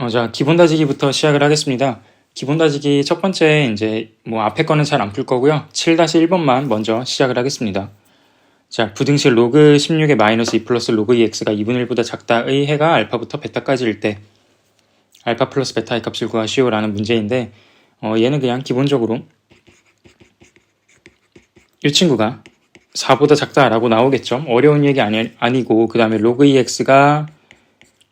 자, 기본 다지기부터 시작을 하겠습니다. 기본 다지기 첫 번째, 앞에 거는 잘 안 풀 거고요. 7-1번만 먼저 시작을 하겠습니다. 자, 부등식 로그 16의 마이너스 2 플러스 로그 2x가 2분의 1보다 작다의 해가 알파부터 베타까지일 때 알파 플러스 베타의 값을 구하시오 라는 문제인데, 얘는 그냥 기본적으로 이 친구가 4보다 작다라고 나오겠죠. 어려운 얘기 아니고, 그 다음에 로그 2x가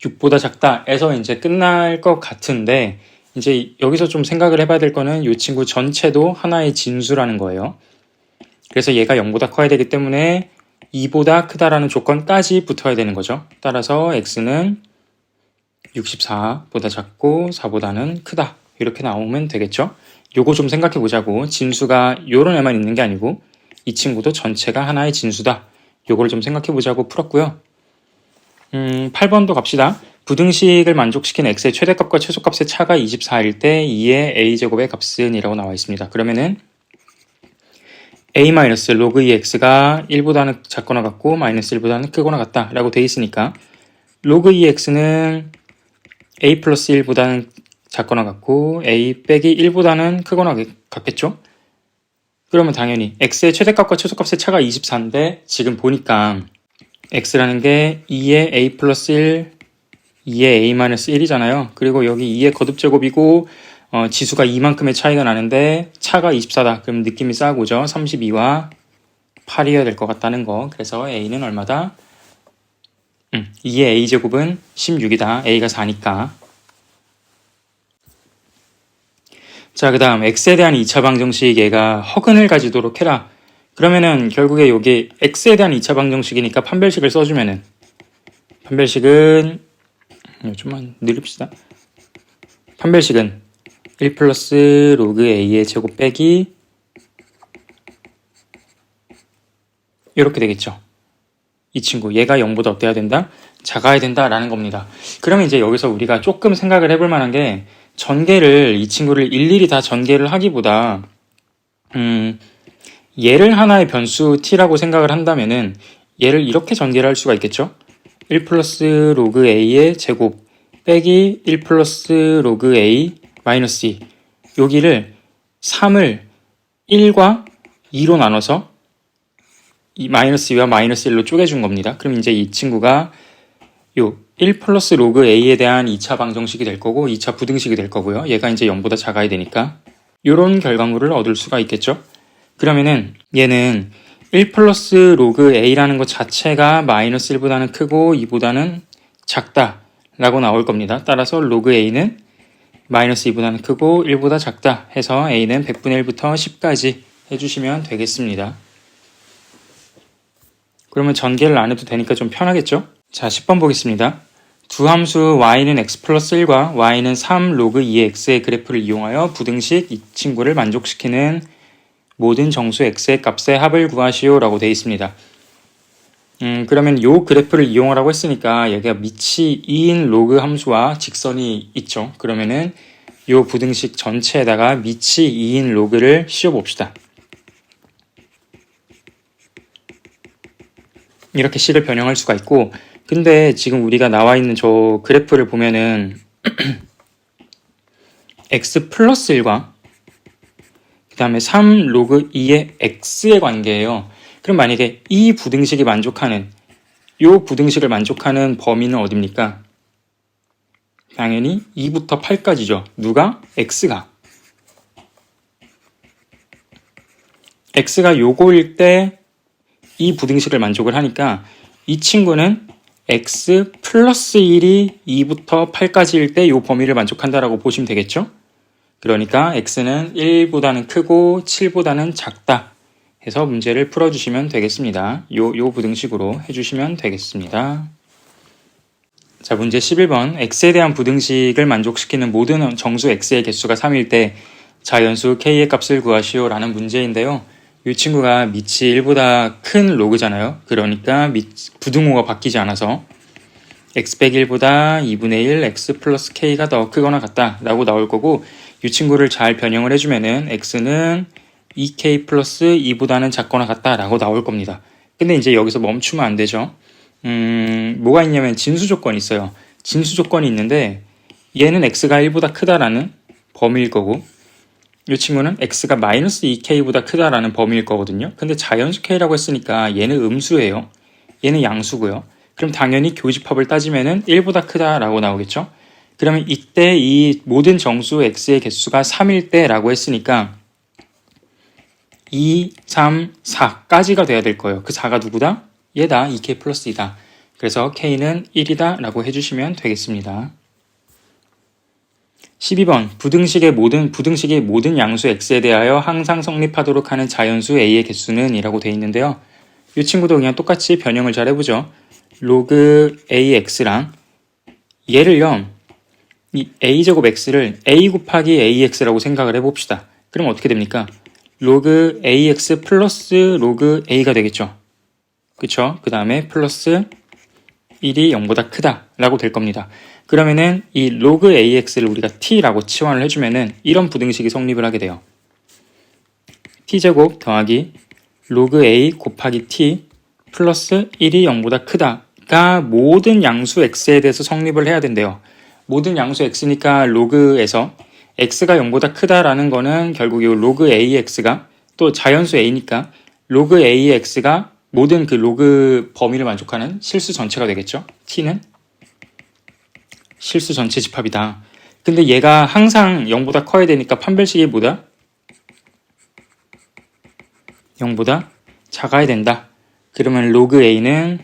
6보다 작다에서 이제 끝날 것 같은데, 이제 여기서 좀 생각을 해봐야 될 거는 이 친구 전체도 하나의 진수라는 거예요. 그래서 얘가 0보다 커야 되기 때문에 2보다 크다라는 조건까지 붙어야 되는 거죠. 따라서 x는 64보다 작고 4보다는 크다. 이렇게 나오면 되겠죠. 요거 좀 생각해 보자고. 진수가 요런 애만 있는 게 아니고 이 친구도 전체가 하나의 진수다. 요걸 좀 생각해 보자고 풀었고요. 8번도 갑시다. 부등식을 만족시킨 x의 최대값과 최소값의 차가 24일 때 2의 a제곱의 값은 이라고 나와 있습니다. 그러면은 a 로그 2x가 1보다는 작거나 같고 마이너스 1보다는 크거나 같다 라고 돼 있으니까 로그 2x는 a 플러스 1보다는 작거나 같고 a 빼기 1보다는 크거나 같겠죠? 그러면 당연히 x의 최대값과 최소값의 차가 24인데 지금 보니까 x라는 게 2의 a 플러스 1, 2의 a 마이너스 1이잖아요. 그리고 여기 2의 거듭제곱이고 지수가 이만큼의 차이가 나는데 차가 24다. 그럼 느낌이 싹 오죠. 32와 8이어야 될 것 같다는 거. 그래서 a는 얼마다? 2의 a제곱은 16이다. a가 4니까. 자, 그 다음 x에 대한 2차 방정식 얘가 허근을 가지도록 해라. 그러면은 결국에 여기 x에 대한 2차 방정식이니까 판별식을 써주면은 판별식은 좀만 늘립시다. 판별식은 1 플러스 로그 a의 제곱 빼기 이렇게 되겠죠. 이 친구 얘가 0보다 어때야 된다? 작아야 된다라는 겁니다. 그러면 이제 여기서 우리가 조금 생각을 해볼 만한 게 전개를 이 친구를 일일이 다 전개를 하기보다 얘를 하나의 변수 t라고 생각을 한다면은 얘를 이렇게 전개를 할 수가 있겠죠. 1 플러스 로그 a의 제곱 빼기 1 플러스 로그 a 마이너스 2 여기를 3을 1과 2로 나눠서 이 마이너스 2와 마이너스 1로 쪼개준 겁니다. 그럼 이제 이 친구가 요 1 플러스 로그 a에 대한 2차 방정식이 될 거고 2차 부등식이 될 거고요. 얘가 이제 0보다 작아야 되니까 요런 결과물을 얻을 수가 있겠죠. 그러면은 얘는 1 플러스 로그 a라는 것 자체가 마이너스 1보다는 크고 2보다는 작다 라고 나올 겁니다. 따라서 로그 a는 마이너스 2보다는 크고 1보다 작다 해서 a는 100분의 1부터 10까지 해주시면 되겠습니다. 그러면 전개를 안 해도 되니까 좀 편하겠죠? 자, 10번 보겠습니다. 두 함수 y는 x 플러스 1과 y는 3 로그 2x의 그래프를 이용하여 부등식 이 친구를 만족시키는 모든 정수 x의 값의 합을 구하시오 라고 되어 있습니다. 그러면 요 그래프를 이용하라고 했으니까 여기가 밑이 2인 로그 함수와 직선이 있죠. 그러면은 요 부등식 전체에다가 밑이 2인 로그를 씌워봅시다. 이렇게 식을 변형할 수가 있고, 근데 지금 우리가 나와 있는 저 그래프를 보면은 x 플러스 1과 그 다음에 3 로그 2의 x의 관계예요. 그럼 만약에 이 부등식이 만족하는 요 부등식을 만족하는 범위는 어딥니까? 당연히 2부터 8까지죠. 누가? x가 요거일 때 이 부등식을 만족을 하니까 이 친구는 x 플러스 1이 2부터 8까지일 때 요 범위를 만족한다라고 보시면 되겠죠? 그러니까 x는 1보다는 크고 7보다는 작다 해서 문제를 풀어주시면 되겠습니다. 요 부등식으로 해주시면 되겠습니다. 자, 문제 11번. x에 대한 부등식을 만족시키는 모든 정수 x의 개수가 3일 때 자연수 k의 값을 구하시오 라는 문제인데요. 이 친구가 밑이 1보다 큰 로그잖아요. 그러니까 부등호가 바뀌지 않아서 x 빼기 1보다 2분의 1 x 플러스 k가 더 크거나 같다 라고 나올 거고, 이 친구를 잘 변형을 해주면은 x는 2k 플러스 2보다는 작거나 같다 라고 나올 겁니다. 근데 이제 여기서 멈추면 안 되죠. 뭐가 있냐면 진수 조건이 있어요. 진수 조건이 있는데 얘는 x가 1보다 크다라는 범위일 거고 이 친구는 x가 마이너스 2k보다 크다라는 범위일 거거든요. 근데 자연수 k라고 했으니까 얘는 음수예요. 얘는 양수고요. 그럼 당연히 교집합을 따지면은 1보다 크다라고 나오겠죠. 그러면 이때 이 모든 정수 x의 개수가 3일 때라고 했으니까 2, 3, 4까지가 돼야 될 거예요. 그 4가 누구다? 얘다. 2k 플러스 2다. 그래서 k는 1이다 라고 해주시면 되겠습니다. 12번 부등식의 모든 양수 x에 대하여 항상 성립하도록 하는 자연수 a의 개수는 이라고 되어 있는데요. 이 친구도 그냥 똑같이 변형을 잘 해보죠. 로그 ax랑 얘를요, 이 a제곱 x를 a 곱하기 ax라고 생각을 해봅시다. 그럼 어떻게 됩니까? 로그 ax 플러스 로그 a가 되겠죠. 그쵸? 그 다음에 플러스 1이 0보다 크다 라고 될 겁니다. 그러면은 이 로그 ax를 우리가 t라고 치환을 해주면은 이런 부등식이 성립을 하게 돼요. t제곱 더하기 로그 a 곱하기 t 플러스 1이 0보다 크다가 모든 양수 x에 대해서 성립을 해야 된대요. 모든 양수 x니까 로그에서 x가 0보다 크다라는 거는 결국 이 로그 ax가 또 자연수 a니까 로그 ax가 모든 그 로그 범위를 만족하는 실수 전체가 되겠죠. t는 실수 전체 집합이다. 근데 얘가 항상 0보다 커야 되니까 판별식이 뭐다? 0보다 작아야 된다. 그러면 로그 a는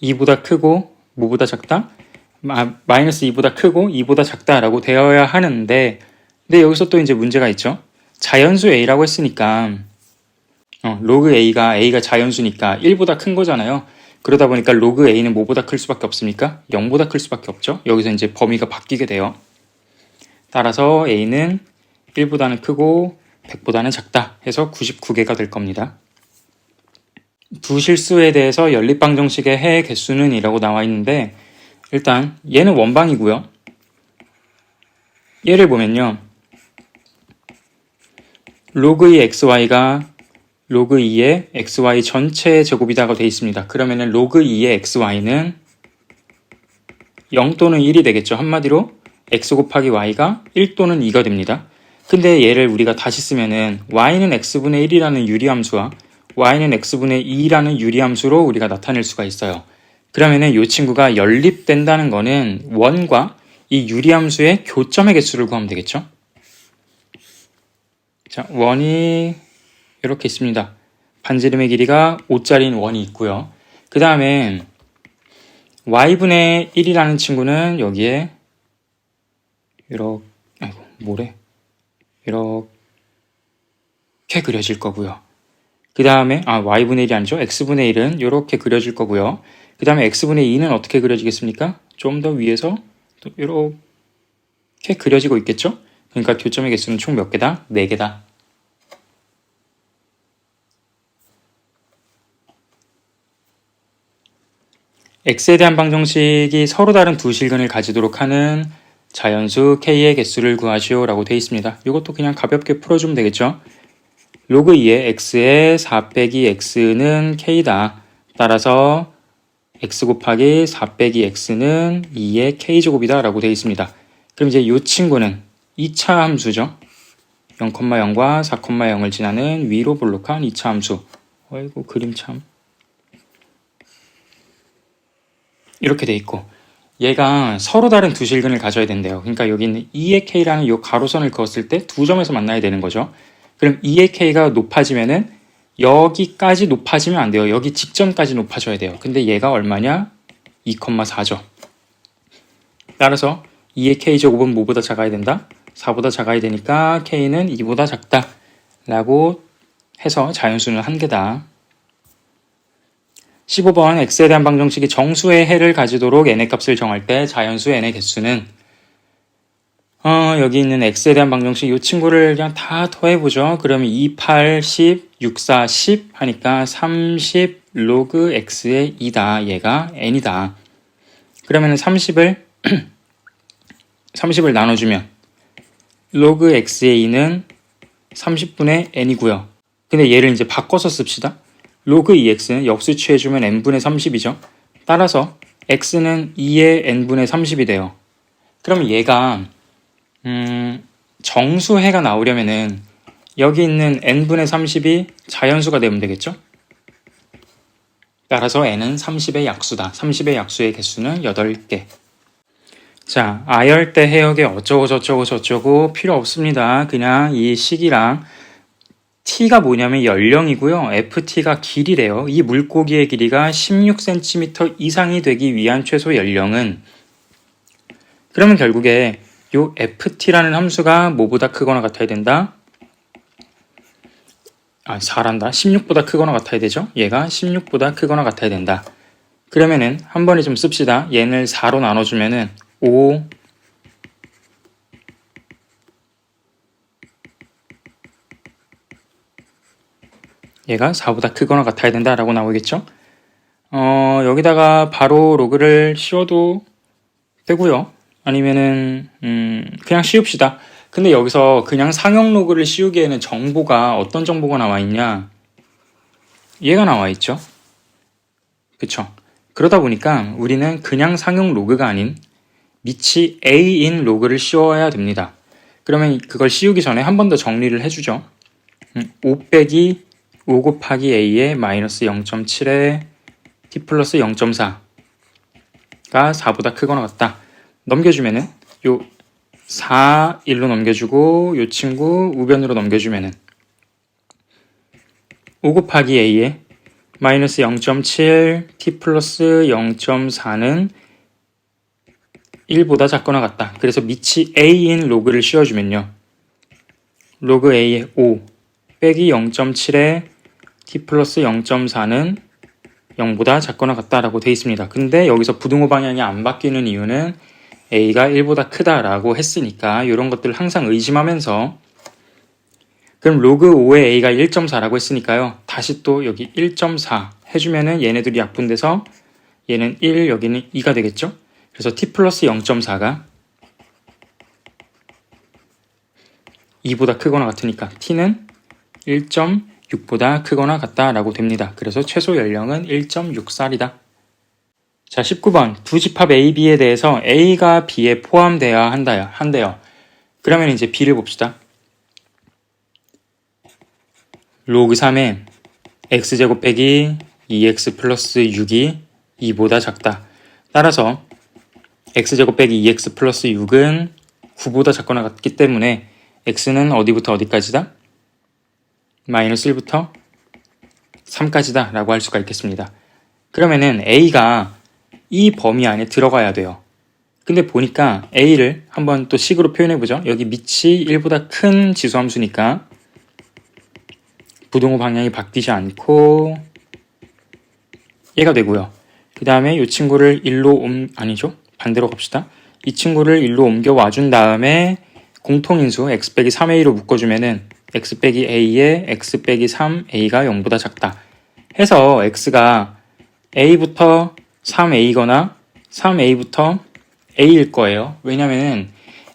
2보다 크고 뭐보다 작다? 마이너스 2보다 크고 2보다 작다라고 되어야 하는데 근데 여기서 또 이제 문제가 있죠. 자연수 a라고 했으니까 로그 a가 자연수니까 1보다 큰 거잖아요. 그러다 보니까 로그 a는 뭐보다 클 수밖에 없습니까? 0보다 클 수밖에 없죠. 여기서 이제 범위가 바뀌게 돼요. 따라서 a는 1보다는 크고 100보다는 작다 해서 99개가 될 겁니다. 두 실수에 대해서 연립방정식의 해 개수는 이라고 나와 있는데 일단 얘는 원방이고요. 얘를 보면요. 로그 2 xy가 로그 2의 xy 전체의 제곱이다가 되어 있습니다. 그러면은 로그 2의 xy는 0 또는 1이 되겠죠. 한마디로 x 곱하기 y가 1 또는 2가 됩니다. 근데 얘를 우리가 다시 쓰면은 y는 x분의 1이라는 유리함수와 y는 x분의 2라는 유리함수로 우리가 나타낼 수가 있어요. 그러면은 이 친구가 연립된다는 거는 원과 이 유리함수의 교점의 개수를 구하면 되겠죠. 자, 원이 이렇게 있습니다. 반지름의 길이가 5짜리인 원이 있고요. 그 다음에 y분의 1이라는 친구는 여기에 이렇게 그려질 거고요. 그 다음에 y분의 1이 아니죠. x분의 1은 이렇게 그려질 거고요. 그 다음에 x분의 2는 어떻게 그려지겠습니까? 좀 더 위에서 또 이렇게 그려지고 있겠죠. 그러니까 교점의 개수는 총 몇 개다? 4개다. x에 대한 방정식이 서로 다른 두 실근을 가지도록 하는 자연수 k의 개수를 구하시오 라고 되어 있습니다. 이것도 그냥 가볍게 풀어주면 되겠죠. 로그 2의 x의 4 빼기 x는 k다. 따라서 x 곱하기 4 빼기 x는 2의 k제곱이다 라고 되어 있습니다. 그럼 이제 이 친구는 2차 함수죠. 0,0과 4,0을 지나는 위로 볼록한 2차 함수. 어이구 그림 참. 이렇게 돼 있고 얘가 서로 다른 두 실근을 가져야 된대요. 그러니까 여기 있는 2의 k라는 이 가로선을 그었을 때 두 점에서 만나야 되는 거죠. 그럼 2의 k가 높아지면은 여기까지 높아지면 안 돼요. 여기 직전까지 높아져야 돼요. 근데 얘가 얼마냐? 2,4죠. 따라서 2의 k제곱은 뭐보다 작아야 된다? 4보다 작아야 되니까 k는 2보다 작다 라고 해서 자연수는 1개다. 15번 x에 대한 방정식이 정수의 해를 가지도록 n의 값을 정할 때 자연수 n의 개수는 여기 있는 x에 대한 방정식 이 친구를 그냥 다 더해보죠. 그러면 2, 8, 10, 6, 4, 10 하니까 30 로그 x의 2다. 얘가 n이다. 그러면 30을 나눠주면 로그 x의 2는 30분의 n이고요. 근데 얘를 이제 바꿔서 씁시다. 로그 2x는 역수 취해주면 n분의 30이죠. 따라서 x는 2의 n분의 30이 돼요. 그럼 얘가 정수해가 나오려면은 여기 있는 n분의 30이 자연수가 되면 되겠죠? 따라서 n은 30의 약수다. 30의 약수의 개수는 8개. 자, 아열대 해역에 어쩌고 저쩌고 저쩌고 필요 없습니다. 그냥 이 식이랑 t가 뭐냐면 연령이고요. ft가 길이래요. 이 물고기의 길이가 16cm 이상이 되기 위한 최소 연령은, 그러면 결국에 요 ft라는 함수가 뭐보다 크거나 같아야 된다? 잘한다. 16보다 크거나 같아야 되죠? 얘가 16보다 크거나 같아야 된다. 그러면은 한 번에 좀 씁시다. 얘를 4로 나눠주면은 5 얘가 4보다 크거나 같아야 된다라고 나오겠죠? 여기다가 바로 로그를 씌워도 되고요. 아니면은 그냥 씌웁시다. 근데 여기서 그냥 상형 로그를 씌우기에는 정보가 어떤 정보가 나와 있냐? 얘가 나와 있죠. 그쵸? 그러다 보니까 우리는 그냥 상형 로그가 아닌 밑이 a인 로그를 씌워야 됩니다. 그러면 그걸 씌우기 전에 한 번 더 정리를 해주죠. 5 빼기 5 곱하기 a의 마이너스 0.7에 t 플러스 0.4가 4보다 크거나 같다. 넘겨주면은 요 4, 1로 넘겨주고 요 친구 우변으로 넘겨주면은 5 곱하기 a의 마이너스 0.7 t 플러스 0.4는 1보다 작거나 같다. 그래서 밑이 a인 로그를 씌워주면요. 로그 a의 5 빼기 0.7에 t 플러스 0.4는 0보다 작거나 같다라고 되어 있습니다. 근데 여기서 부등호 방향이 안 바뀌는 이유는 a가 1보다 크다라고 했으니까 이런 것들을 항상 의심하면서, 그럼 로그 5의 a가 1.4라고 했으니까요. 다시 또 여기 1.4 해주면은 얘네들이 약분돼서 얘는 1, 여기는 2가 되겠죠? 그래서 t 플러스 0.4가 2보다 크거나 같으니까 t는 1.6보다 크거나 같다라고 됩니다. 그래서 최소 연령은 1.6살이다. 자, 19번. 두 집합 A, B에 대해서 A가 B에 포함되어야 한대요. 그러면 이제 B를 봅시다. 로그 3에 x제곱 빼기 2x 플러스 6이 2보다 작다. 따라서 x제곱 빼기 2x 플러스 6은 9보다 작거나 같기 때문에 x는 어디부터 어디까지다? 마이너스 1부터 3까지다 라고 할 수가 있겠습니다. 그러면은 a가 이 범위 안에 들어가야 돼요. 근데 보니까 a를 한번 또 식으로 표현해보죠. 여기 밑이 1보다 큰 지수함수니까 부등호 방향이 바뀌지 않고 얘가 되고요. 그 다음에 이 친구를 1로 아니죠? 반대로 갑시다. 이 친구를 1로 옮겨와 준 다음에 공통인수 x 빼기 3a로 묶어주면은 x 빼기 a에 x 빼기 3a가 0보다 작다. 해서 x가 a부터 3a거나 3a부터 a일 거예요. 왜냐면은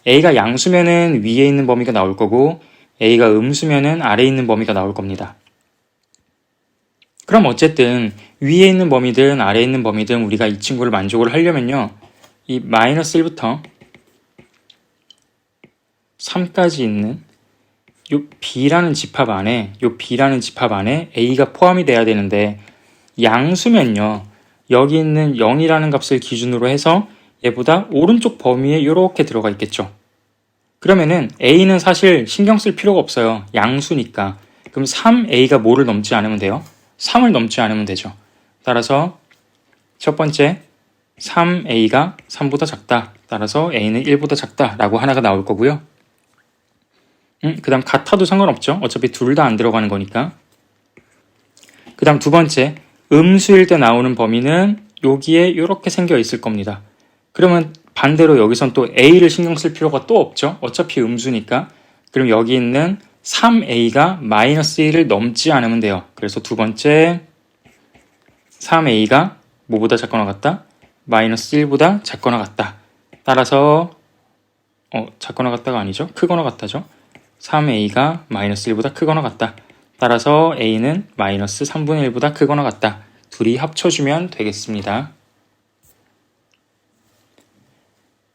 a가 양수면은 위에 있는 범위가 나올 거고 a가 음수면은 아래에 있는 범위가 나올 겁니다. 그럼 어쨌든 위에 있는 범위든 아래에 있는 범위든 우리가 이 친구를 만족을 하려면요. 이 마이너스 1부터 3까지 있는 요 b라는 집합 안에 a가 포함이 돼야 되는데 양수면요. 여기 있는 0이라는 값을 기준으로 해서 얘보다 오른쪽 범위에 이렇게 들어가 있겠죠. 그러면은 a는 사실 신경 쓸 필요가 없어요. 양수니까. 그럼 3a가 뭐를 넘지 않으면 돼요? 3을 넘지 않으면 되죠. 따라서 첫 번째 3a가 3보다 작다. 따라서 a는 1보다 작다 라고 하나가 나올 거고요. 그 다음 같아도 상관없죠. 어차피 둘 다 안 들어가는 거니까. 그 다음 두 번째 음수일 때 나오는 범위는 여기에 이렇게 생겨 있을 겁니다. 그러면 반대로 여기선 또 a를 신경 쓸 필요가 또 없죠. 어차피 음수니까. 그럼 여기 있는 3a가 마이너스 1을 넘지 않으면 돼요. 그래서 두 번째 3a가 뭐보다 작거나 같다? 마이너스 1보다 작거나 같다. 따라서 작거나 같다가 아니죠. 크거나 같다죠. 3a가 마이너스 1보다 크거나 같다. 따라서 a는 마이너스 3분의 1보다 크거나 같다. 둘이 합쳐주면 되겠습니다.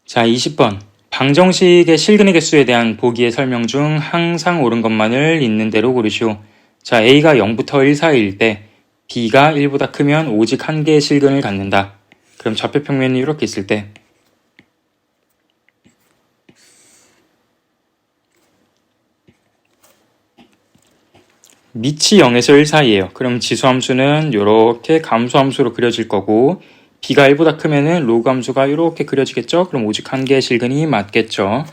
자, 20번. 방정식의 실근의 개수에 대한 보기의 설명 중 항상 옳은 것만을 있는 대로 고르시오. 자, A가 0부터 1 사이일 때 B가 1보다 크면 오직 한 개의 실근을 갖는다. 그럼 좌표평면이 이렇게 있을 때 밑이 0에서 1 사이예요. 그럼 지수함수는 이렇게 감소함수로 그려질 거고 B가 1보다 크면은 로그 함수가 이렇게 그려지겠죠? 그럼 오직 한 개의 실근이 맞겠죠.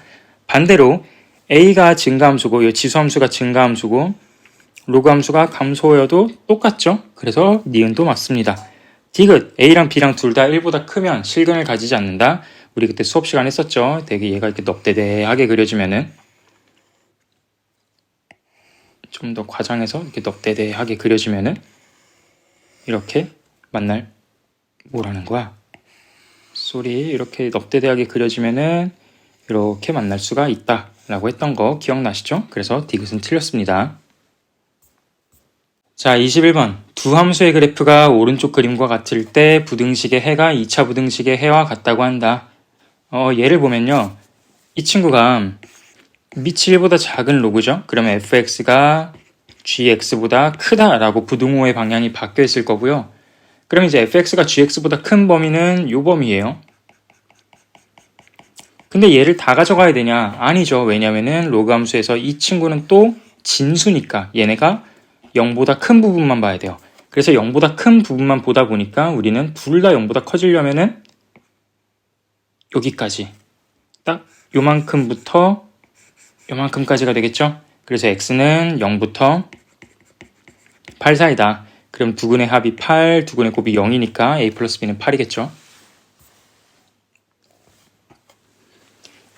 반대로 A가 증가함수고 이 지수함수가 증가함수고 로그 함수가 감소여도 똑같죠? 그래서 니은도 맞습니다. 디귿 A랑 B랑 둘 다 1보다 크면 실근을 가지지 않는다. 우리 그때 수업 시간에 했었죠. 되게 얘가 이렇게 넙대대하게 그려지면은 좀 더 과장해서 이렇게 넙대대하게 그려지면은 이렇게 만날 뭐라는 거야? 쏘리 이렇게 넙대대하게 그려지면은 이렇게 만날 수가 있다 라고 했던 거 기억나시죠? 그래서 디귿은 틀렸습니다. 자, 21번. 두 함수의 그래프가 오른쪽 그림과 같을 때 부등식의 해가 2차 부등식의 해와 같다고 한다. 예를 보면요. 이 친구가 밑이 1보다 작은 로그죠? 그러면 fx가 gx보다 크다라고 부등호의 방향이 바뀌어 있을 거고요. 그럼 이제 fx가 gx보다 큰 범위는 이 범위예요. 근데 얘를 다 가져가야 되냐? 아니죠. 왜냐면은 로그 함수에서 이 친구는 또 진수니까 얘네가 0보다 큰 부분만 봐야 돼요. 그래서 0보다 큰 부분만 보다 보니까 우리는 둘 다 0보다 커지려면은 여기까지 딱 요만큼부터 요만큼까지가 되겠죠? 그래서 x는 0부터 8 사이다. 그럼 두근의 합이 8, 두근의 곱이 0이니까 a 플러스 b는 8이겠죠?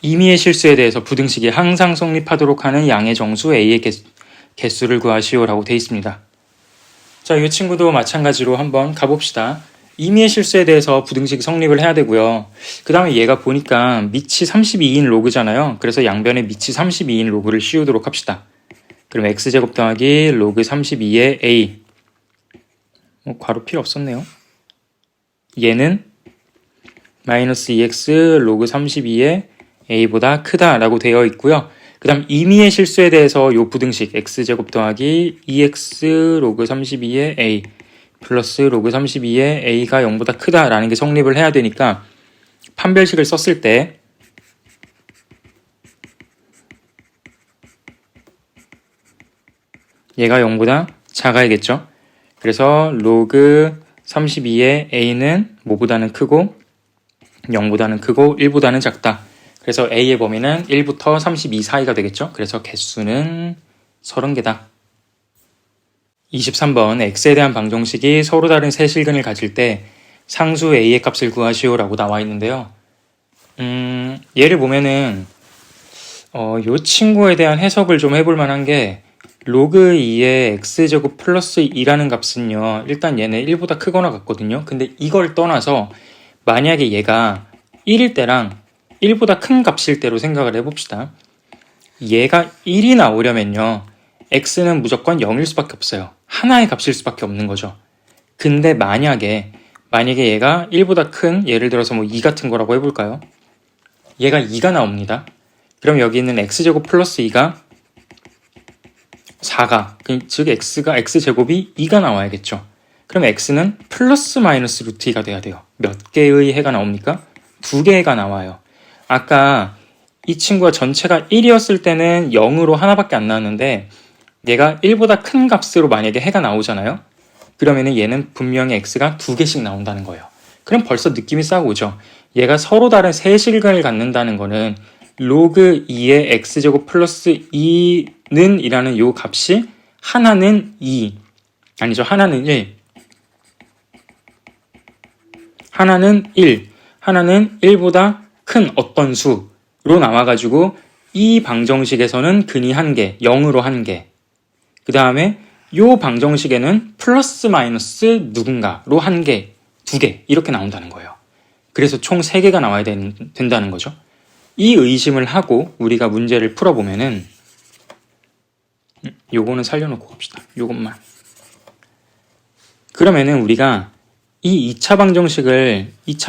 임의의 실수에 대해서 부등식이 항상 성립하도록 하는 양의 정수 a의 개수를 구하시오라고 되어 있습니다. 자, 이 친구도 마찬가지로 한번 가봅시다. 임의의 실수에 대해서 부등식 성립을 해야 되고요. 그 다음에 얘가 보니까 밑이 32인 로그잖아요. 그래서 양변에 밑이 32인 로그를 씌우도록 합시다. 그럼 x제곱 더하기 로그 32의 a 괄호 필요 없었네요. 얘는 마이너스 2x 로그 32의 a보다 크다라고 되어 있고요. 그 다음 임의의 실수에 대해서 이 부등식 x제곱 더하기 2x 로그 32의 a 플러스 로그 32의 a가 0보다 크다라는 게 성립을 해야 되니까 판별식을 썼을 때 얘가 0보다 작아야겠죠. 그래서 로그 32의 a는 뭐보다는 크고 0보다는 크고 1보다는 작다. 그래서 a의 범위는 1부터 32 사이가 되겠죠. 그래서 개수는 30개다. 23번 x에 대한 방정식이 서로 다른 세 실근을 가질 때 상수 a의 값을 구하시오라고 나와 있는데요. 얘를 보면은 이 친구에 대한 해석을 좀 해볼 만한 게 로그 2의 x제곱 플러스 2라는 값은요. 일단 얘네 1보다 크거나 같거든요. 근데 이걸 떠나서 만약에 얘가 1일 때랑 1보다 큰 값일 때로 생각을 해봅시다. 얘가 1이 나오려면요. x는 무조건 0일 수밖에 없어요. 하나의 값일 수밖에 없는 거죠. 근데 만약에 얘가 1보다 큰 예를 들어서 뭐 2 같은 거라고 해볼까요? 얘가 2가 나옵니다. 그럼 여기 있는 x제곱 플러스 2가 4가 즉 x제곱이 2가 나와야겠죠. 그럼 x는 플러스 마이너스 루트 2가 돼야 돼요. 몇 개의 해가 나옵니까? 2개가 나와요. 아까 이 친구가 전체가 1이었을 때는 0으로 하나밖에 안 나왔는데 얘가 1보다 큰 값으로 만약에 해가 나오잖아요. 그러면 얘는 분명히 x가 2개씩 나온다는 거예요. 그럼 벌써 느낌이 싹 오죠. 얘가 서로 다른 세 실근을 갖는다는 거는 로그 2의 x제곱 플러스 2는 이라는 요 값이 하나는 2 아니죠. 하나는 1 하나는 1보다 큰 어떤 수로 나와가지고 이 방정식에서는 근이 1개 0으로 1개 그 다음에 요 방정식에는 플러스 마이너스 누군가로 1개 2개 이렇게 나온다는 거예요. 그래서 총 3개가 나와야 된다는 거죠. 이 의심을 하고 우리가 문제를 풀어보면은 요거는 살려놓고 갑시다. 요것만. 그러면은 우리가 이 2차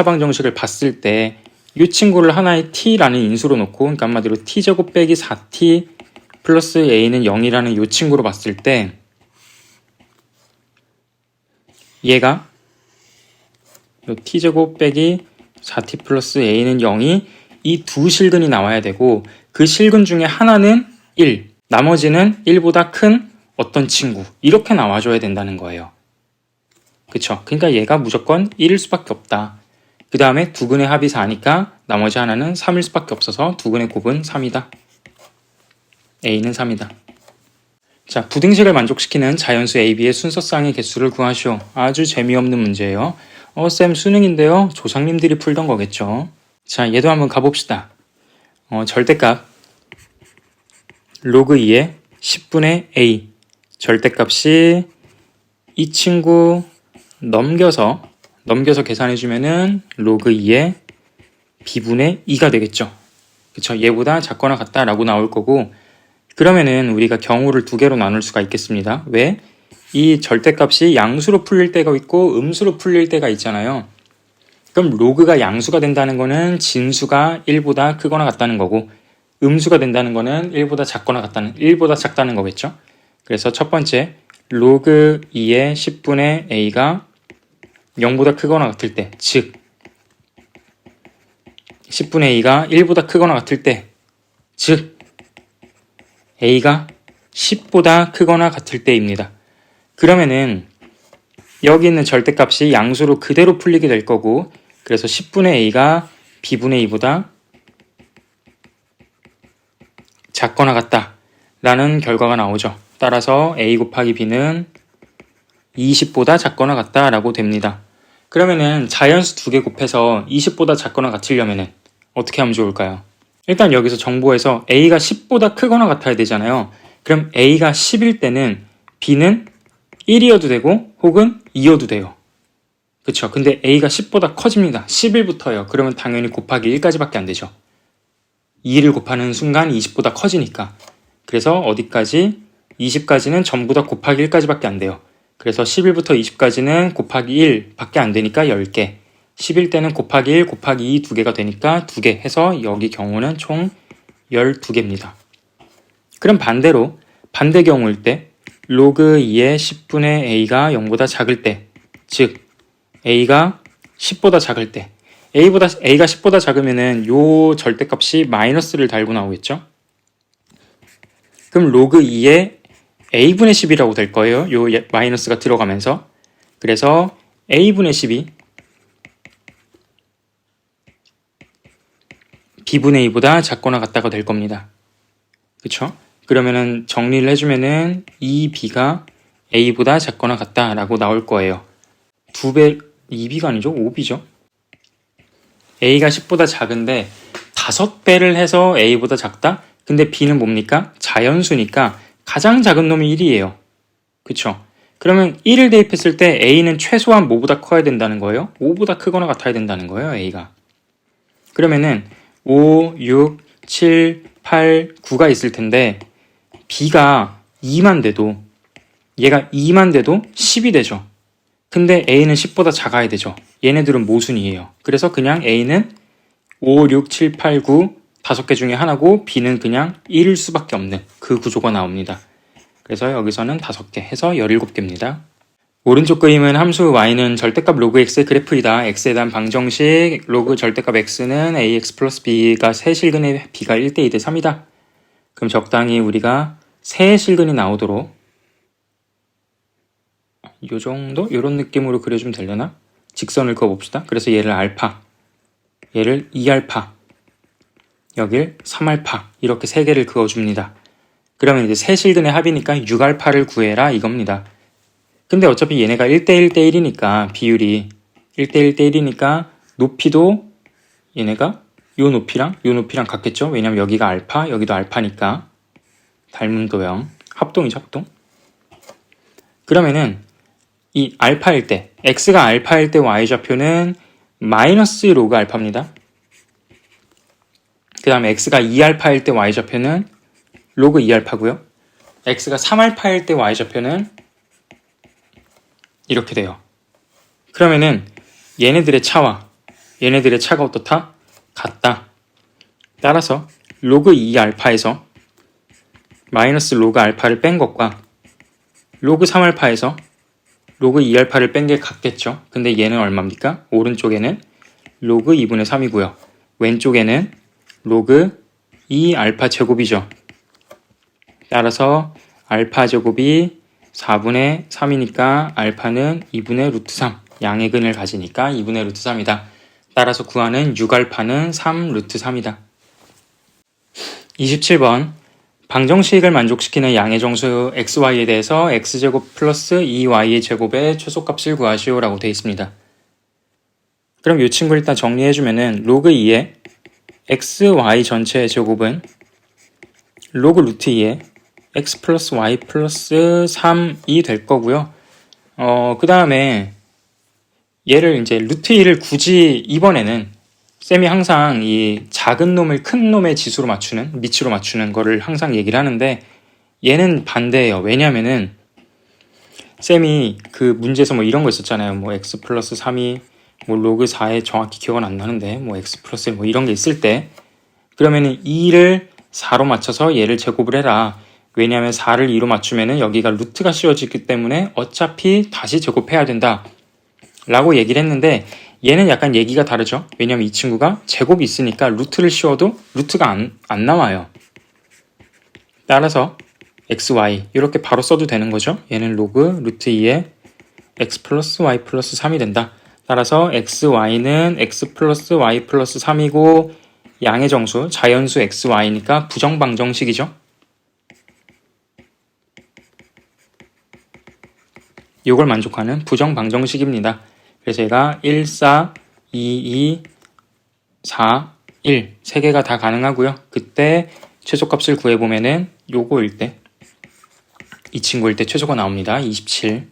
방정식을 봤을 때 이 친구를 하나의 t라는 인수로 놓고, 그러니까 한마디로 t제곱 빼기 4t 플러스 a는 0이라는 이 친구로 봤을 때 얘가 요 t제곱 빼기 4t 플러스 a는 0이 이 두 실근이 나와야 되고, 그 실근 중에 하나는 1, 나머지는 1보다 큰 어떤 친구, 이렇게 나와줘야 된다는 거예요. 그쵸? 그러니까 얘가 무조건 1일 수밖에 없다. 그 다음에 두 근의 합이 4니까 나머지 하나는 3일 수밖에 없어서 두 근의 곱은 3이다. a는 3이다. 자, 부등식을 만족시키는 자연수 AB의 순서쌍의 개수를 구하시오. 아주 재미없는 문제예요. 쌤 수능인데요. 조상님들이 풀던 거겠죠. 자, 얘도 한번 가봅시다. 절대값 로그 2의 10분의 a, 절대값이 이 친구 넘겨서 계산해주면은 로그 2의 b분의 2가 되겠죠. 그쵸? 얘보다 작거나 같다라고 나올 거고, 그러면은 우리가 경우를 두 개로 나눌 수가 있겠습니다. 왜? 이 절대값이 양수로 풀릴 때가 있고 음수로 풀릴 때가 있잖아요. 그럼 로그가 양수가 된다는 거는 진수가 1보다 크거나 같다는 거고, 음수가 된다는 거는 1보다 작다는 거겠죠. 그래서 첫 번째, 로그 2의 10분의 a가 0보다 크거나 같을 때, 즉 10분의 a가 1보다 크거나 같을 때, 즉 a가 10보다 크거나 같을 때입니다. 그러면은 여기 있는 절대값이 양수로 그대로 풀리게 될 거고, 그래서 10분의 a가 b분의 2보다 작거나 같다 라는 결과가 나오죠. 따라서 a 곱하기 b는 20보다 작거나 같다 라고 됩니다. 그러면은 자연수 두 개 곱해서 20보다 작거나 같으려면은 어떻게 하면 좋을까요? 일단 여기서 정보에서 a가 10보다 크거나 같아야 되잖아요. 그럼 a가 10일 때는 b는 1이어도 되고 혹은 2여도 돼요. 그쵸? 근데 a가 10보다 커집니다. 11부터요. 그러면 당연히 곱하기 1까지밖에 안 되죠. 2를 곱하는 순간 20보다 커지니까. 그래서 어디까지? 20까지는 전부 다 곱하기 1까지밖에 안 돼요. 그래서 11부터 20까지는 곱하기 1밖에 안 되니까 10개. 10일 때는 곱하기 1, 곱하기 2 2개가 되니까 2개 해서 여기 경우는 총 12개입니다. 그럼 반대로 반대 경우일 때 로그 2의 10분의 a가 0보다 작을 때, 즉 a가 10보다 작을 때, a가 10보다 작으면은 요 절대값이 마이너스를 달고 나오겠죠? 그럼 로그 2의 a분의 10이라고 될 거예요. 요 마이너스가 들어가면서. 그래서 a분의 10이 b분의 2보다 작거나 같다가 될 겁니다. 그쵸? 그러면은 정리를 해주면은 2b가 a보다 작거나 같다라고 나올 거예요. 2배, 2b가 아니죠? 5b죠? a가 10보다 작은데 5배를 해서 a보다 작다? 근데 b는 뭡니까? 자연수니까 가장 작은 놈이 1이에요. 그쵸? 그러면 1을 대입했을 때 a는 최소한 뭐보다 커야 된다는 거예요? 5보다 크거나 같아야 된다는 거예요, a가. 그러면은 5, 6, 7, 8, 9가 있을 텐데 b가 2만 돼도, 얘가 2만 돼도 10이 되죠. 근데 a는 10보다 작아야 되죠. 얘네들은 모순이에요. 그래서 그냥 a는 5, 6, 7, 8, 9 5개 중에 하나고 b는 그냥 1일 수밖에 없는 그 구조가 나옵니다. 그래서 여기서는 5개 해서 17개입니다. 오른쪽 그림은 함수 y는 절대값 로그 x의 그래프이다. x에 대한 방정식 로그 절대값 x는 ax 플러스 b가 세 실근의 b가 1대 2대 3이다. 그럼 적당히 우리가 세 실근이 나오도록 요 정도? 요런 느낌으로 그려주면 되려나? 직선을 그어봅시다. 그래서 얘를 알파, 얘를 2알파, 여길 3알파 이렇게 세 개를 그어줍니다. 그러면 이제 세 실근의 합이니까 6알파를 구해라 이겁니다. 근데 어차피 얘네가 1대1대1이니까 비율이 1대1대1이니까 높이도 얘네가 요 높이랑 같겠죠? 왜냐면 여기가 알파, 여기도 알파니까 닮은 도형, 합동이죠, 합동. 그러면은 이 알파일 때, x가 알파일 때 y좌표는 마이너스 로그 알파입니다. 그 다음에 x가 2알파일 때 y좌표는 로그 2알파고요. x가 3알파일 때 y좌표는 이렇게 돼요. 그러면은 얘네들의 차가 어떻다? 같다. 따라서 로그 2알파에서 마이너스 로그 알파를 뺀 것과 로그 3알파에서 로그 2알파를 뺀 게 같겠죠. 근데 얘는 얼마입니까? 오른쪽에는 로그 2분의 3이고요. 왼쪽에는 로그 2알파 제곱이죠. 따라서 알파 제곱이 4분의 3이니까 알파는 2분의 루트 3. 양의 근을 가지니까 2분의 루트 3이다. 따라서 구하는 6알파는 3 루트 3이다. 27번 방정식을 만족시키는 양의 정수 xy에 대해서 x제곱 플러스 2y의 제곱의 최소값을 구하시오 라고 되어 있습니다. 그럼 이 친구 일단 정리해주면은 로그 2의 xy 전체의 제곱은 로그 루트 2의 x 플러스 y 플러스 3이 될 거고요. 그 다음에 얘를 이제 루트 2를 굳이 이번에는 쌤이 항상 이 작은 놈을 큰 놈의 지수로 맞추는, 미치로 맞추는 거를 항상 얘기를 하는데 얘는 반대예요. 왜냐면은 쌤이 그 문제에서 뭐 이런 거 있었잖아요. 뭐 x 플러스 3이 뭐 로그 4에 정확히 기억은 안 나는데 뭐 x 플러스 뭐 이런 게 있을 때 그러면은 2를 4로 맞춰서 얘를 제곱을 해라. 왜냐하면 4를 2로 맞추면은 여기가 루트가 씌워지기 때문에 어차피 다시 제곱해야 된다. 라고 얘기를 했는데 얘는 약간 얘기가 다르죠. 왜냐면 이 친구가 제곱이 있으니까 루트를 씌워도 루트가 안 나와요. 따라서 xy 이렇게 바로 써도 되는 거죠. 얘는 로그 루트 2에 x 플러스 y 플러스 3이 된다. 따라서 xy는 x 플러스 y 플러스 3이고 양의 정수 자연수 xy니까 부정방정식이죠. 이걸 만족하는 부정방정식입니다. 그래서 얘가 1, 4, 2, 2, 4, 1 세 개가 다 가능하고요. 그때 최소값을 구해보면은 요거일 때 이 친구일 때 최소가 나옵니다. 27.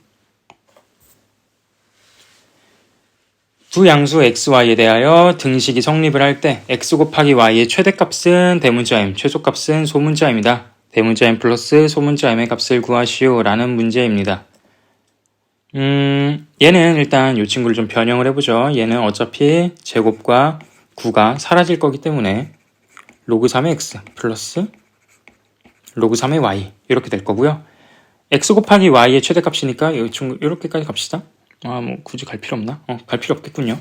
두 양수 xy에 대하여 등식이 성립을 할 때 x 곱하기 y의 최대값은 대문자 m, 최소값은 소문자 m이다. 대문자 m 플러스 소문자 m의 값을 구하시오 라는 문제입니다. 얘는 일단 이 친구를 좀 변형을 해보죠. 얘는 어차피 제곱과 9가 사라질 거기 때문에 로그 3의 x 플러스 로그 3의 y 이렇게 될 거고요. x 곱하기 y의 최대값이니까 이 친구 이렇게까지 갑시다. 뭐 굳이 갈 필요 없나? 갈 필요 없겠군요.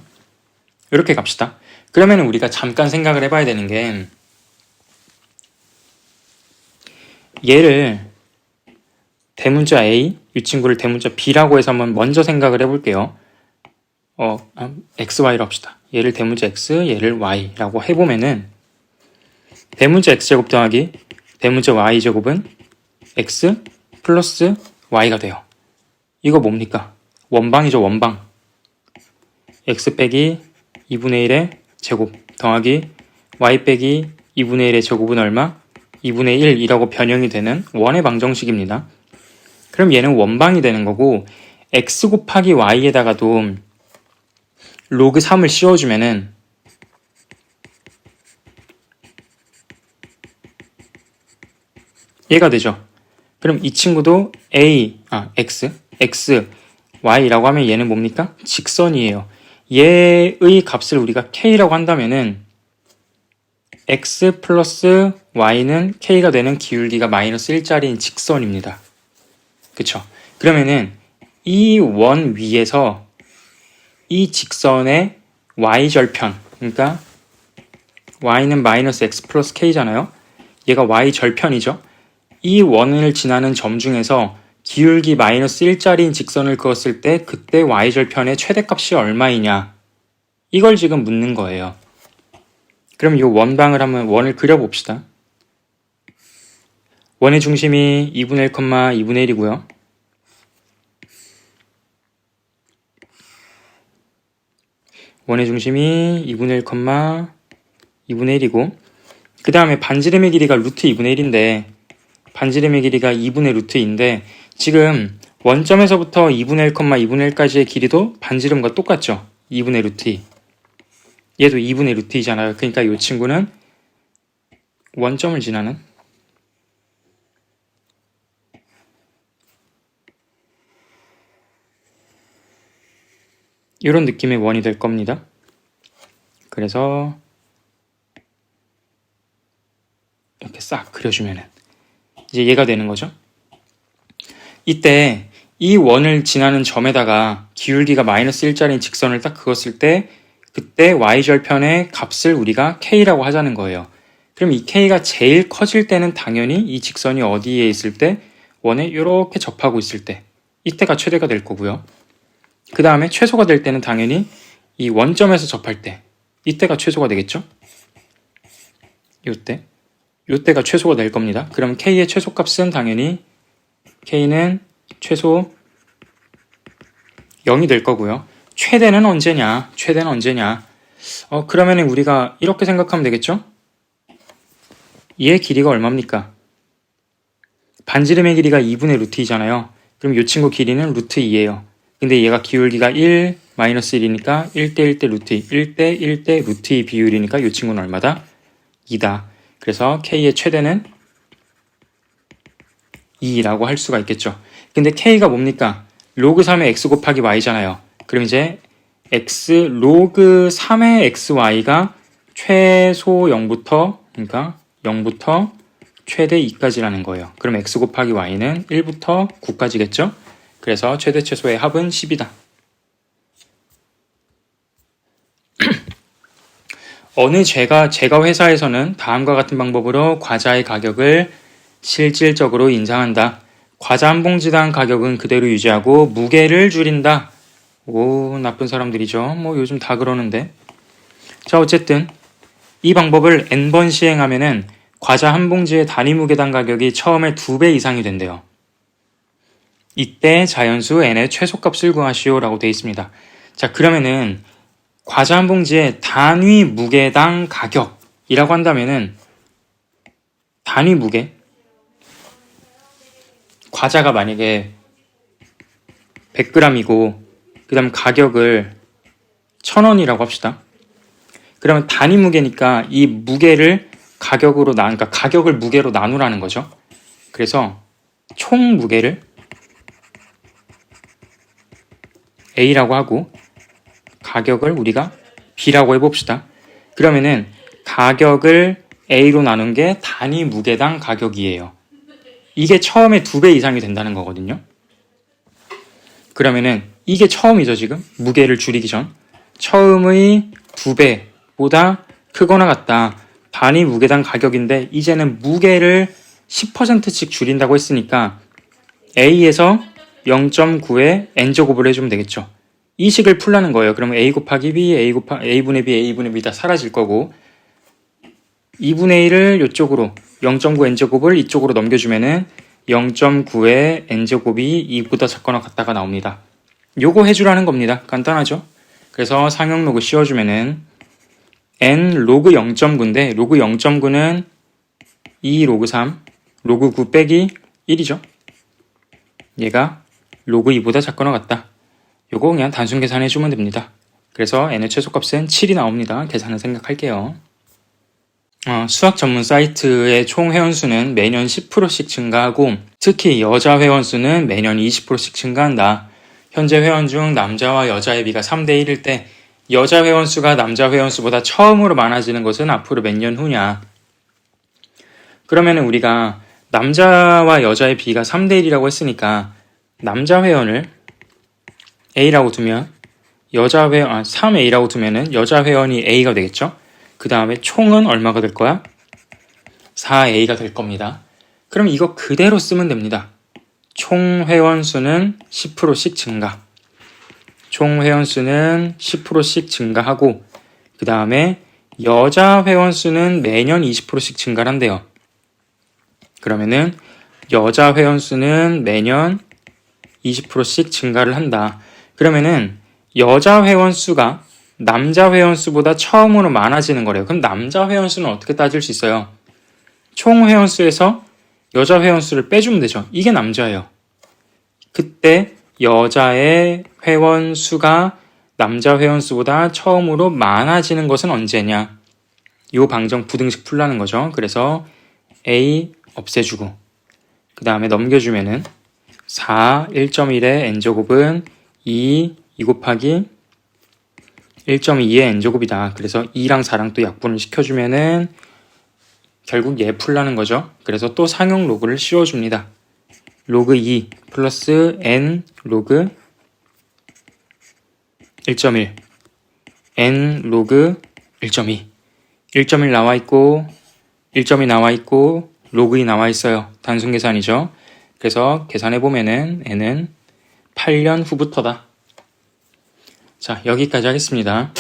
이렇게 갑시다. 그러면 우리가 잠깐 생각을 해봐야 되는 게 얘를 대문자 A, 이 친구를 대문자 B라고 해서 한번 먼저 생각을 해볼게요. XY로 합시다. 얘를 대문자 X, 얘를 Y라고 해보면은 대문자 X제곱 더하기 대문자 Y제곱은 X 플러스 Y가 돼요. 이거 뭡니까? 원방이죠, 원방. X 빼기 2분의 1의 제곱 더하기 Y 빼기 2분의 1의 제곱은 얼마? 2분의 1이라고 변형이 되는 원의 방정식입니다. 그럼 얘는 원방이 되는 거고 x 곱하기 y에다가도 로그 3을 씌워주면은 얘가 되죠. 그럼 이 친구도 x, y라고 하면 얘는 뭡니까? 직선이에요. 얘의 값을 우리가 k라고 한다면은 x 플러스 y는 k가 되는 기울기가 마이너스 1짜리인 직선입니다. 그쵸? 그러면은 이 원 위에서 이 직선의 y절편, 그러니까 y는 마이너스 x 플러스 k잖아요. 얘가 y절편이죠. 이 원을 지나는 점 중에서 기울기 마이너스 1짜리인 직선을 그었을 때 그때 y절편의 최대값이 얼마이냐 이걸 지금 묻는 거예요. 그럼 이 원방을 한번 원을 그려봅시다. 원의 중심이 2분의 1, 2분의 1이고요. 원의 중심이 2분의 1, 2분의 1이고 그 다음에 반지름의 길이가 루트 2분의 1인데 반지름의 길이가 2분의 루트 2인데 지금 원점에서부터 2분의 1, 2분의 1까지의 길이도 반지름과 똑같죠. 2분의 루트 2. 얘도 2분의 루트 2잖아요. 그러니까 이 친구는 원점을 지나는 이런 느낌의 원이 될 겁니다. 그래서 이렇게 싹 그려주면은 이제 얘가 되는 거죠. 이때 이 원을 지나는 점에다가 기울기가 마이너스 1짜리인 직선을 딱 그었을 때 그때 y절편의 값을 우리가 k라고 하자는 거예요. 그럼 이 k가 제일 커질 때는 당연히 이 직선이 어디에 있을 때 원에 이렇게 접하고 있을 때 이때가 최대가 될 거고요. 그 다음에 최소가 될 때는 당연히 이 원점에서 접할 때 이때가 최소가 되겠죠. 요때가 최소가 될 겁니다. 그럼 k의 최소값은 당연히 k는 최소 0이 될 거고요. 최대는 언제냐? 그러면 우리가 이렇게 생각하면 되겠죠? 얘의 길이가 얼마입니까? 반지름의 길이가 2분의 루트 2잖아요. 그럼 이 친구 길이는 루트 2예요. 근데 얘가 기울기가 1, 마이너스 1이니까 1대 1대 루트 2, 1대 1대 루트 2 비율이니까 이 친구는 얼마다? 2다. 그래서 k의 최대는 2라고 할 수가 있겠죠. 근데 k가 뭡니까? 로그 3의 x 곱하기 y잖아요. 그럼 이제 로그 3의 xy가 최소 0부터 그러니까 0부터 최대 2까지라는 거예요. 그럼 x 곱하기 y는 1부터 9까지겠죠? 그래서 최대 최소의 합은 10이다. 어느 제과 회사에서는 다음과 같은 방법으로 과자의 가격을 실질적으로 인상한다. 과자 한 봉지당 가격은 그대로 유지하고 무게를 줄인다. 오, 나쁜 사람들이죠. 뭐 요즘 다 그러는데. 자, 어쨌든 이 방법을 n번 시행하면은 과자 한 봉지의 단위 무게당 가격이 처음에 2배 이상이 된대요. 이때 자연수 n의 최소값을 구하시오 라고 되어 있습니다. 자, 그러면은 과자 한 봉지의 단위 무게당 가격이라고 한다면은 단위 무게 과자가 만약에 100g이고 그 다음 가격을 1000원이라고 합시다. 그러면 단위 무게니까 이 무게를 그러니까 가격을 무게로 나누라는 거죠. 그래서 총 무게를 A라고 하고 가격을 우리가 B라고 해봅시다. 그러면은 가격을 A로 나눈 게 단위 무게당 가격이에요. 이게 처음에 2배 이상이 된다는 거거든요. 그러면은 이게 처음이죠, 지금. 무게를 줄이기 전. 처음의 2배보다 크거나 같다. 단위 무게당 가격인데 이제는 무게를 10%씩 줄인다고 했으니까 A에서 0.9에 n제곱을 해주면 되겠죠. 이 식을 풀라는 거예요. 그러면 A 곱하기 B, A분의 B, A분의 B 다 사라질 거고 2분의 1을 이쪽으로 0.9 n제곱을 이쪽으로 넘겨주면은 0.9의 n제곱이 2보다 작거나 같다가 나옵니다. 요거 해주라는 겁니다. 간단하죠? 그래서 상용 로그 씌워주면은 n 로그 0.9인데 로그 0.9는 2 로그 3, 로그 9 빼기 1이죠. 얘가 로그 2보다 작거나 같다. 요거 그냥 단순 계산해주면 됩니다. 그래서 n의 최소값은 7이 나옵니다. 계산을 생각할게요. 수학 전문 사이트의 총 회원수는 매년 10%씩 증가하고 특히 여자 회원수는 매년 20%씩 증가한다. 현재 회원 중 남자와 여자의 비가 3대 1일 때 여자 회원수가 남자 회원수보다 처음으로 많아지는 것은 앞으로 몇 년 후냐. 그러면 우리가 남자와 여자의 비가 3대 1이라고 했으니까 남자 회원을 A라고 두면 3A라고 두면은 여자 회원이 A가 되겠죠? 그 다음에 총은 얼마가 될 거야? 4A가 될 겁니다. 그럼 이거 그대로 쓰면 됩니다. 총 회원수는 10%씩 증가. 총 회원수는 10%씩 증가하고 그 다음에 여자 회원수는 매년 20%씩 증가를 한대요. 그러면은 여자 회원수는 매년 20%씩 증가를 한다. 그러면은 여자 회원수가 남자 회원수보다 처음으로 많아지는 거래요. 그럼 남자 회원수는 어떻게 따질 수 있어요? 총 회원수에서 여자 회원수를 빼주면 되죠. 이게 남자예요. 그때 여자의 회원수가 남자 회원수보다 처음으로 많아지는 것은 언제냐? 이 방정 부등식 풀라는 거죠. 그래서 A 없애주고 그 다음에 넘겨주면은 4, 1.1의 n제곱은 2 곱하기 1.2의 n제곱이다. 그래서 2랑 4랑 또 약분을 시켜주면은 결국 얘 풀라는 거죠. 그래서 또 상용 로그를 씌워줍니다. 로그 2 플러스 n 로그 1.1 n 로그 1.2 1.1 나와 있고 1.2 나와 있고 로그 2 나와 있어요. 단순 계산이죠. 그래서 계산해 보면은 n은 8년 후부터다. 자, 여기까지 하겠습니다.